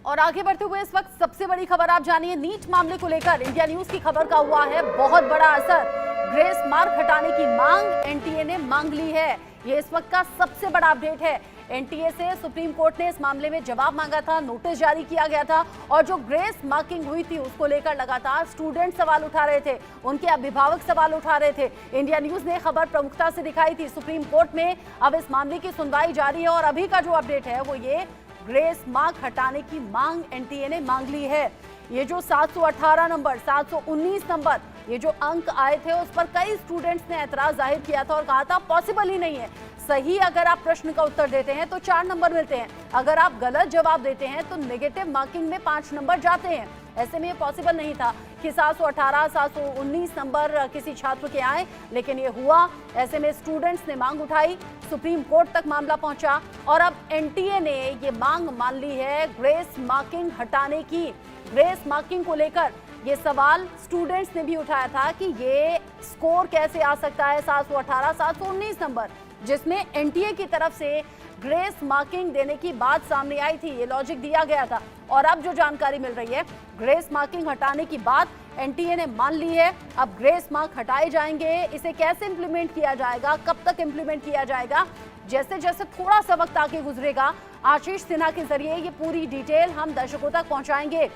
और आगे बढ़ते हुए इस वक्त सबसे बड़ी खबर आप जानिए। नीट मामले को लेकर इंडिया न्यूज की खबर का हुआ है बहुत बड़ा असर। ग्रेस मार्क हटाने की मांग एनटीए ने मांग ली है। ये इस वक्त का सबसे बड़ा अपडेट है। एनटीए से सुप्रीम कोर्ट ने इस मामले में जवाब मांगा था, नोटिस जारी किया गया था और जो ग्रेस मार्किंग हुई थी उसको लेकर लगातार स्टूडेंट सवाल उठा रहे थे, उनके अभिभावक सवाल उठा रहे थे। इंडिया न्यूज ने खबर प्रमुखता से दिखाई थी सुप्रीम कोर्ट में। अब इस मामले की सुनवाई जारी है और अभी का जो अपडेट है वो ये, ग्रेस मार्क हटाने की मांग एनटीए ने मांग ली है। ये जो 718 नंबर, 719 नंबर, ये जो अंक आए थे उस पर कई स्टूडेंट्स ने ऐतराज जाहिर किया था और कहा था पॉसिबल ही नहीं है। सही अगर आप प्रश्न का उत्तर देते हैं तो 4 नंबर मिलते हैं, अगर आप गलत जवाब देते हैं तो नेगेटिव मार्किंग में 5 नंबर जाते हैं। ऐसे में ये पॉसिबल नहीं था कि 718, 719 नंबर किसी छात्र के आए, लेकिन ये हुआ। ऐसे में स्टूडेंट्स ने मांग उठाई, सुप्रीम कोर्ट तक मामला पहुंचा और अब एनटीए ने ये मांग मान ली है ग्रेस मार्किंग हटाने की। ग्रेस मार्किंग को लेकर ये सवाल स्टूडेंट्स ने भी उठाया था कि ये स्कोर कैसे आ सकता है 718, 719 नंबर, जिसमें एनटीए की तरफ से ग्रेस मार्किंग देने की बात सामने आई थी। ये लॉजिक दिया गया था और अब जो जानकारी मिल रही है, ग्रेस मार्किंग हटाने की बात एनटीए ने मान ली है। अब ग्रेस मार्क हटाए जाएंगे, इसे कैसे इंप्लीमेंट किया जाएगा, कब तक इंप्लीमेंट किया जाएगा, जैसे जैसे थोड़ा सा वक्त आगे गुजरेगा आशीष सिन्हा के जरिए ये पूरी डिटेल हम दर्शकों तक पहुंचाएंगे।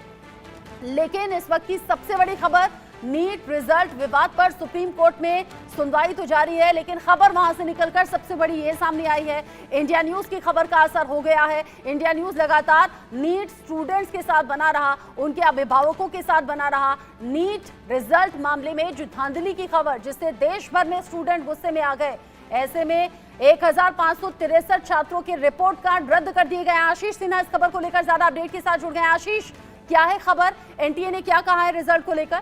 लेकिन इस वक्त की सबसे बड़ी खबर, नीट रिजल्ट विवाद पर सुप्रीम कोर्ट में सुनवाई तो जारी है, लेकिन खबर वहां से निकलकर सबसे बड़ी ये सामने आई है। इंडिया न्यूज की खबर का असर हो गया है। इंडिया न्यूज लगातार नीट स्टूडेंट्स के साथ बना रहा, उनके अभिभावकों के साथ बना रहा। नीट रिजल्ट मामले में जो धांधली की खबर, जिससे देश भर में स्टूडेंट गुस्से में आ गए, ऐसे में 1563 छात्रों के रिपोर्ट कार्ड रद्द कर दिए गए। आशीष सिन्हा इस खबर को लेकर ज्यादा अपडेट के साथ जुड़ गए। आशीष, क्या है खबर, एनटीए ने क्या कहा है रिजल्ट को लेकर?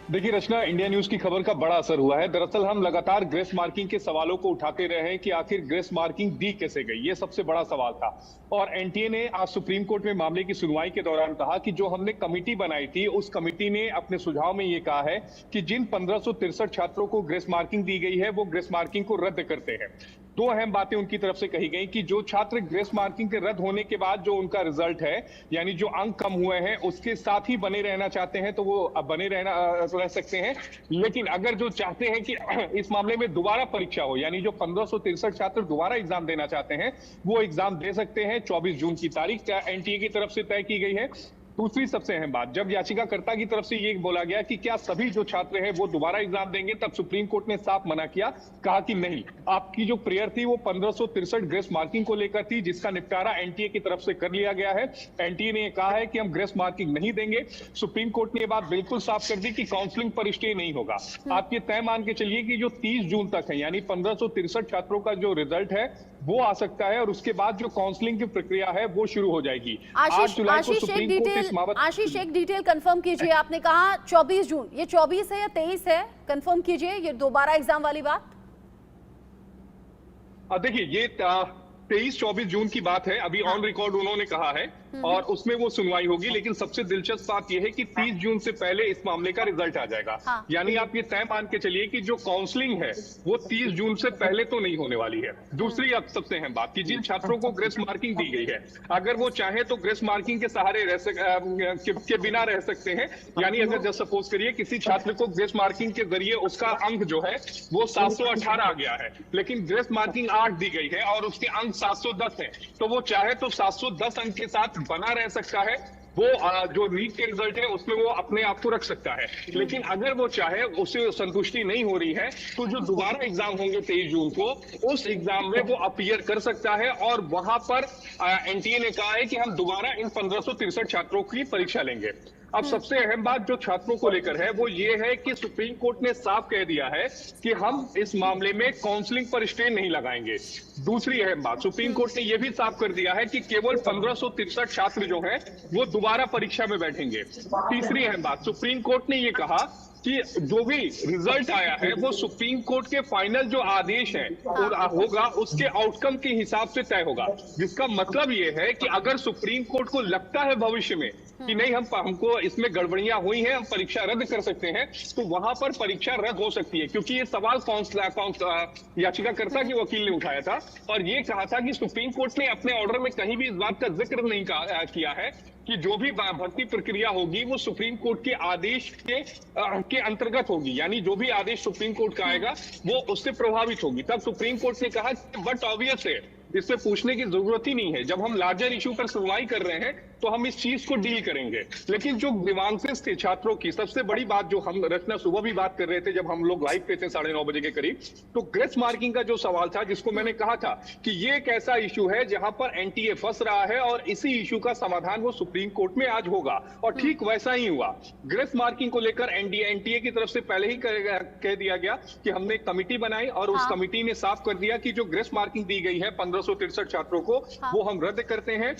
देखिए रचना, इंडिया न्यूज की खबर का बड़ा असर हुआ है। दरअसल हम लगातार ग्रेस मार्किंग के सवालों को उठाते रहे हैं कि आखिर ग्रेस मार्किंग दी कैसे गई, ये सबसे बड़ा सवाल था। और एनटीए ने आज सुप्रीम कोर्ट में मामले की सुनवाई के दौरान कहा कि जो हमने कमेटी बनाई थी, उस कमेटी ने अपने सुझाव में ये कहा है कि जिन 1563 छात्रों को ग्रेस मार्किंग दी गई है वो ग्रेस मार्किंग को रद्द करते हैं। दो अहम बातें उनकी तरफ से कही गई कि जो छात्र ग्रेस मार्किंग के रद्द होने के बाद जो उनका रिजल्ट है, यानी जो अंक कम हुए हैं, उसके साथ ही बने रहना चाहते हैं तो वो बने रह सकते हैं। लेकिन अगर जो चाहते हैं कि इस मामले में दोबारा परीक्षा हो, यानी जो 1563 छात्र दोबारा एग्जाम देना चाहते हैं, वो एग्जाम दे सकते हैं। 24 जून की तारीख एनटीए की तरफ से तय की गई है। दूसरी सबसे अहम बात, जब याचिकाकर्ता की तरफ से ये बोला गया कि क्या सभी जो छात्र हैं वो दोबारा एग्जाम देंगे, तब सुप्रीम कोर्ट ने साफ मना किया, कहा कि नहीं, आपकी जो प्रेयर थी वो 1563 ग्रेस मार्किंग को लेकर थी, जिसका निपटारा एनटीए की तरफ से कर लिया गया है। एनटीए ने कहा है कि हम ग्रेस मार्किंग नहीं देंगे। सुप्रीम कोर्ट ने ये बात बिल्कुल साफ कर दी कि काउंसलिंग पर स्टे नहीं होगा। आप ये तय मान के चलिए कि जो 30 जून तक है, यानी 1563 छात्रों का जो रिजल्ट है वो आ सकता है और उसके बाद जो काउंसलिंग की प्रक्रिया है वो शुरू हो जाएगी। 8 जुलाई को सुप्रीम कोर्ट इस मामले। आशीष, एक डिटेल कंफर्म कीजिए, आपने कहा 24 जून, ये 24 है या 23 है? कंफर्म कीजिए ये दोबारा एग्जाम वाली बात। देखिए, ये 23-24 जून की बात है, अभी ऑन रिकॉर्ड उन्होंने कहा है और उसमें वो सुनवाई होगी। लेकिन सबसे दिलचस्प बात यह है कि 30 जून से पहले इस मामले का रिजल्ट आ जाएगा। यानी आप ये तय मान के चलिए कि जो काउंसलिंग है वो 30 जून से पहले तो नहीं होने वाली है। दूसरी अब सबसे अहम बात कि जिन छात्रों को ग्रेस मार्किंग दी गई है, अगर वो चाहे तो ग्रेस मार्किंग के सहारे के बिना रह सकते हैं। यानी अगर जब सपोज करिए किसी छात्र को ग्रेस मार्किंग के जरिए उसका अंक जो है वो 718 आ गया है, लेकिन ग्रेस मार्किंग 8 दी गई है और उसके अंक 710 है, तो वो चाहे तो 710 अंक के साथ बना रह सकता है। वो जो नीट के रिजल्ट है उसमें वो अपने आप को रख सकता है। लेकिन अगर वो चाहे, उसे संतुष्टि नहीं हो रही है, तो जो दोबारा एग्जाम होंगे 23 जून को, उस एग्जाम में वो अपीयर कर सकता है और वहां पर एनटीए ने कहा है कि हम दोबारा इन 1563 छात्रों की परीक्षा लेंगे। अब सबसे अहम बात जो छात्रों को लेकर है वो ये है कि सुप्रीम कोर्ट ने साफ कह दिया है कि हम इस मामले में काउंसलिंग पर स्टे नहीं लगाएंगे। दूसरी अहम बात, सुप्रीम कोर्ट ने यह भी साफ कर दिया है कि केवल 1563 छात्र जो हैं वो दोबारा परीक्षा में बैठेंगे। तीसरी अहम बात, सुप्रीम कोर्ट ने ये कहा कि जो भी रिजल्ट आया है वो सुप्रीम कोर्ट के फाइनल जो आदेश है होगा उसके आउटकम के हिसाब से तय होगा। जिसका मतलब ये है कि अगर सुप्रीम कोर्ट को लगता है भविष्य में कि नहीं हमको इसमें गड़बड़ियां हुई हैं, हम परीक्षा रद्द कर सकते हैं, तो वहां पर परीक्षा रद्द हो सकती है। क्योंकि ये सवाल याचिकाकर्ता के वकील ने उठाया था और ये कहा था कि सुप्रीम कोर्ट ने अपने ऑर्डर में कहीं भी इस बात का जिक्र नहीं किया है कि जो भी भर्ती प्रक्रिया होगी वो सुप्रीम कोर्ट के आदेश के अंतर्गत होगी, यानी जो भी आदेश सुप्रीम कोर्ट का आएगा वो उससे प्रभावित होगी। तब सुप्रीम कोर्ट ने कहा बट ऑब्वियस है, इससे पूछने की जरूरत ही नहीं है, जब हम लार्जर इशू पर सुनवाई कर रहे हैं तो हम इस चीज को डील करेंगे। लेकिन जो ग्रीवांसेस थे छात्रों की, सबसे बड़ी बात जो हम रचना सुबह भी बात कर रहे थे जब हम लोग लाइव पे थे 9:30 बजे के करीब, तो ग्रेस मार्किंग का जो सवाल था, जिसको मैंने कहा था कि ये एक ऐसा इशू है जहां पर एनटीए फंस रहा है और इसी इशू का समाधान वो सुप्रीम कोर्ट में आज होगा, और ठीक वैसा ही हुआ। ग्रेस मार्किंग को लेकर एनटीए की तरफ से पहले ही कह दिया गया कि हमने एक कमिटी बनाई और उस कमिटी ने साफ कर दिया कि जो ग्रेस मार्किंग दी गई है 1563 छात्रों को, वो हम रद्द करते हैं।